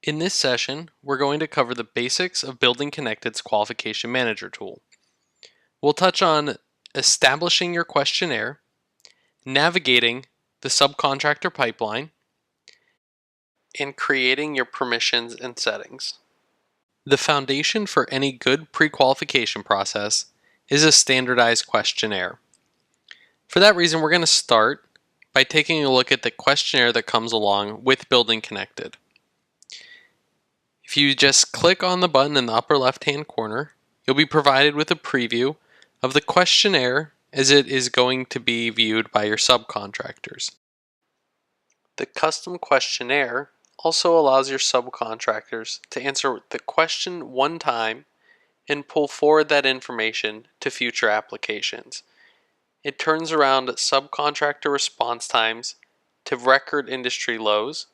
In this session, we're going to cover the basics of BuildingConnected's Qualification Manager tool. We'll touch on establishing your questionnaire, navigating the subcontractor pipeline, and creating your permissions and settings. The foundation for any good pre-qualification process is a standardized questionnaire. For that reason, we're going to start by taking a look at the questionnaire that comes along with BuildingConnected. If you just click on the button in the upper left-hand corner, you'll be provided with a preview of the questionnaire as it is going to be viewed by your subcontractors. The custom questionnaire also allows your subcontractors to answer the question one time and pull forward that information to future applications. It turns around subcontractor response times to record industry lows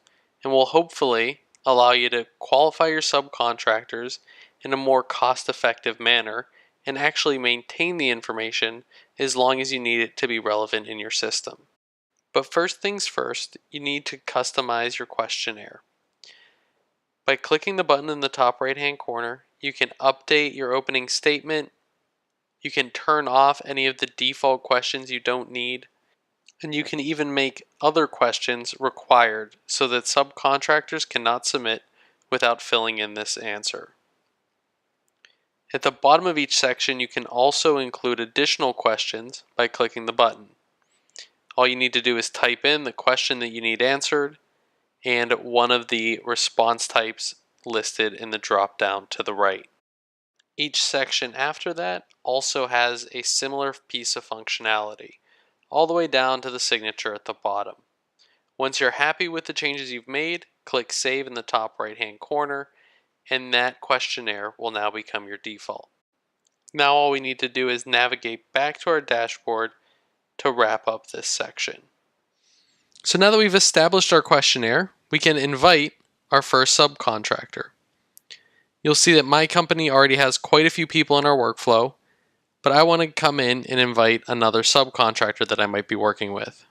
and will hopefully allow you to qualify your subcontractors in a more cost-effective manner and actually maintain the information as long as you need it to be relevant in your system. But first things first, you need to customize your questionnaire. By clicking the button in the top right-hand corner, you can update your opening statement, you can turn off any of the default questions you don't need, and you can even make other questions required so that subcontractors cannot submit without filling in this answer. At the bottom of each section, you can also include additional questions by clicking the button. All you need to do is type in the question that you need answered and one of the response types listed in the drop-down to the right. Each section after that also has a similar piece of functionality, all the way down to the signature at the bottom. Once you're happy with the changes you've made, click Save in the top right-hand corner, and that questionnaire will now become your default. Now all we need to do is navigate back to our dashboard to wrap up this section. So now that we've established our questionnaire, we can invite our first subcontractor. You'll see that my company already has quite a few people in our workflow, but I want to come in and invite another subcontractor that I might be working with.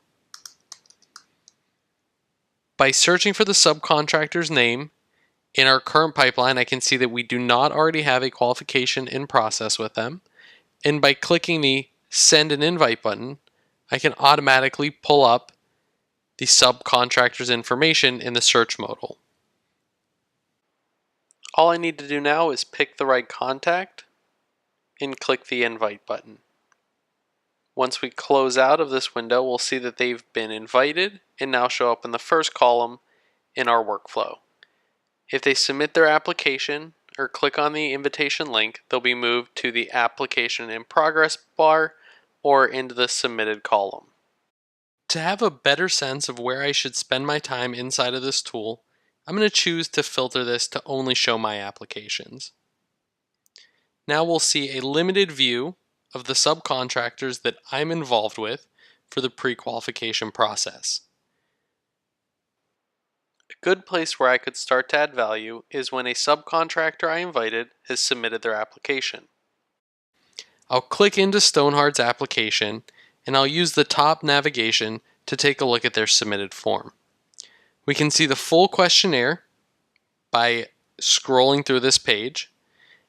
By searching for the subcontractor's name in our current pipeline, I can see that we do not already have a qualification in process with them. And by clicking the Send an Invite button, I can automatically pull up the subcontractor's information in the search modal. All I need to do now is pick the right contact and click the Invite button. Once we close out of this window, we'll see that they've been invited and now show up in the first column in our workflow. If they submit their application or click on the invitation link, they'll be moved to the Application in Progress bar or into the Submitted column. To have a better sense of where I should spend my time inside of this tool, I'm going to choose to filter this to only show my applications. Now we'll see a limited view of the subcontractors that I'm involved with for the pre-qualification process. A good place where I could start to add value is when a subcontractor I invited has submitted their application. I'll click into Stonehard's application and I'll use the top navigation to take a look at their submitted form. We can see the full questionnaire by scrolling through this page,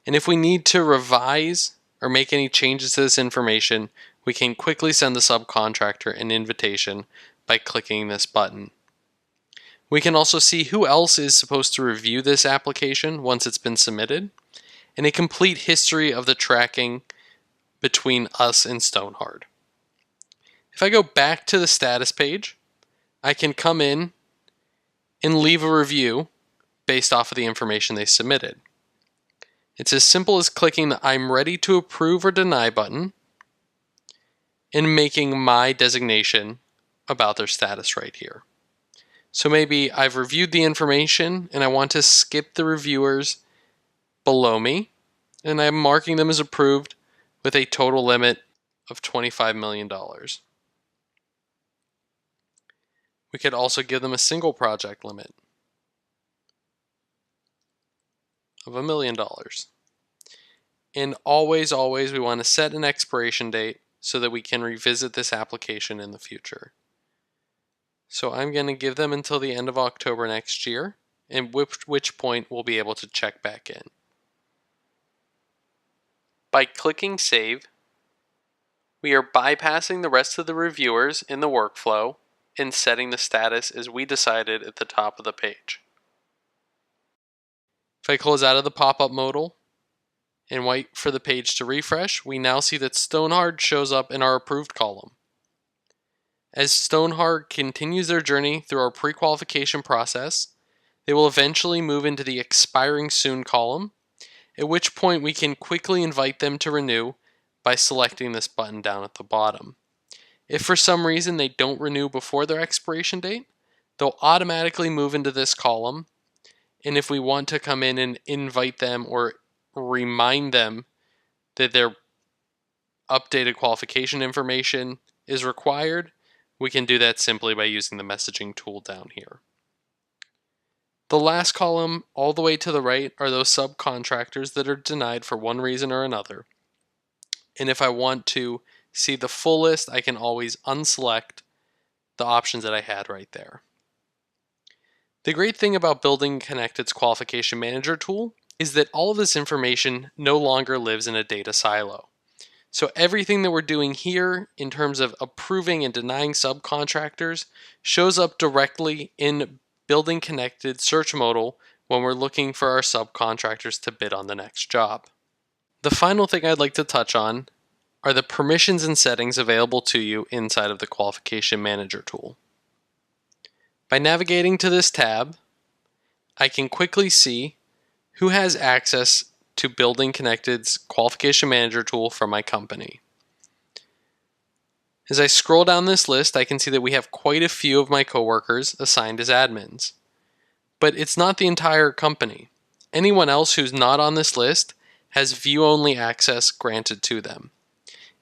and if we need to revise or make any changes to this information, we can quickly send the subcontractor an invitation by clicking this button. We can also see who else is supposed to review this application once it's been submitted, and a complete history of the tracking between us and Stonehard. If I go back to the status page, I can come in and leave a review based off of the information they submitted. It's as simple as clicking the I'm ready to approve or deny button and making my designation about their status right here. So maybe I've reviewed the information and I want to skip the reviewers below me, and I'm marking them as approved with a total limit of $25 million. We could also give them a single project limit of $1 million. And always, we want to set an expiration date so that we can revisit this application in the future. So I'm going to give them until the end of October next year, and which point we'll be able to check back in. By clicking Save, we are bypassing the rest of the reviewers in the workflow and setting the status as we decided at the top of the page. If I close out of the pop-up modal and wait for the page to refresh, we now see that Stonehard shows up in our approved column. As Stonehard continues their journey through our pre-qualification process, they will eventually move into the expiring soon column, at which point we can quickly invite them to renew by selecting this button down at the bottom. If for some reason they don't renew before their expiration date, they'll automatically move into this column, and if we want to come in and invite them or remind them that their updated qualification information is required, we can do that simply by using the messaging tool down here. The last column all the way to the right are those subcontractors that are denied for one reason or another. And if I want to see the full list, I can always unselect the options that I had right there. The great thing about BuildingConnected's Qualification Manager tool is that all of this information no longer lives in a data silo. So everything that we're doing here in terms of approving and denying subcontractors shows up directly in BuildingConnected search modal when we're looking for our subcontractors to bid on the next job. The final thing I'd like to touch on are the permissions and settings available to you inside of the Qualification Manager tool. By navigating to this tab, I can quickly see who has access to BuildingConnected's Qualification Manager tool for my company. As I scroll down this list, I can see that we have quite a few of my coworkers assigned as admins. But it's not the entire company. Anyone else who's not on this list has view-only access granted to them.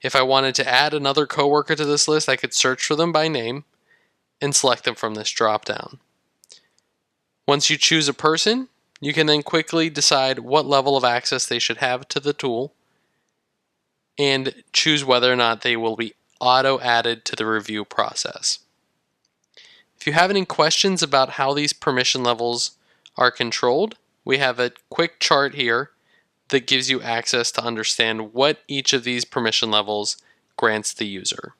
If I wanted to add another coworker to this list, I could search for them by name and select them from this drop-down. Once you choose a person, you can then quickly decide what level of access they should have to the tool and choose whether or not they will be auto-added to the review process. If you have any questions about how these permission levels are controlled, we have a quick chart here that gives you access to understand what each of these permission levels grants the user.